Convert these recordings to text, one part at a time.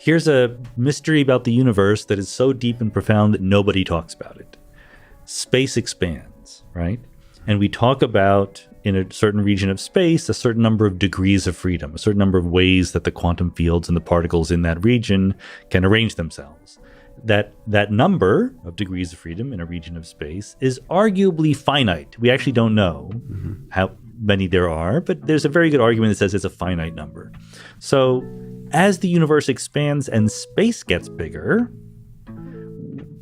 here's a mystery about the universe that is so deep and profound that nobody talks about it. Space expands, right? And we talk about, in a certain region of space, a certain number of degrees of freedom, a certain number of ways that the quantum fields and the particles in that region can arrange themselves. That number of degrees of freedom in a region of space is arguably finite. We actually don't know how many there are, but there's a very good argument that says it's a finite number. So as the universe expands and space gets bigger,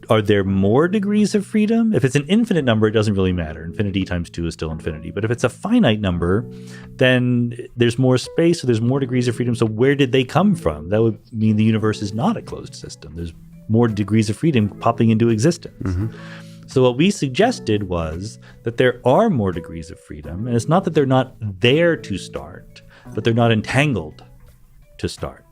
are there more degrees of freedom? If it's an infinite number, it doesn't really matter. Infinity times 2 is still infinity. But if it's a finite number, then there's more space, so there's more degrees of freedom. So where did they come from? That would mean the universe is not a closed system. There's more degrees of freedom popping into existence. So what we suggested was that there are more degrees of freedom. And it's not that they're not there to start, but they're not entangled to start.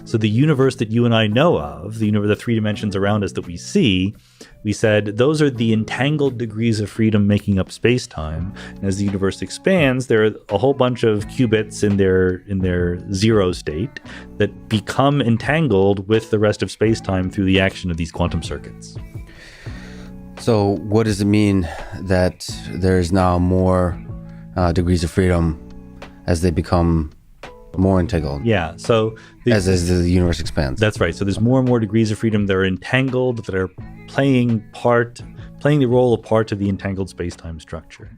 So the universe that you and I know of, the three dimensions around us that we see, we said those are the entangled degrees of freedom making up space-time. And as the universe expands, there are a whole bunch of qubits in their zero state that become entangled with the rest of space-time through the action of these quantum circuits. So what does it mean that there's now more degrees of freedom as they become more entangled? Yeah. So as the universe expands. That's right. So there's more and more degrees of freedom that are entangled, that are playing the role of part of the entangled space-time structure.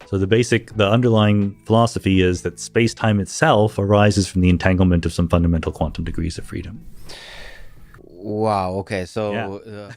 So the underlying philosophy is that space-time itself arises from the entanglement of some fundamental quantum degrees of freedom. Wow. Okay. So. Yeah.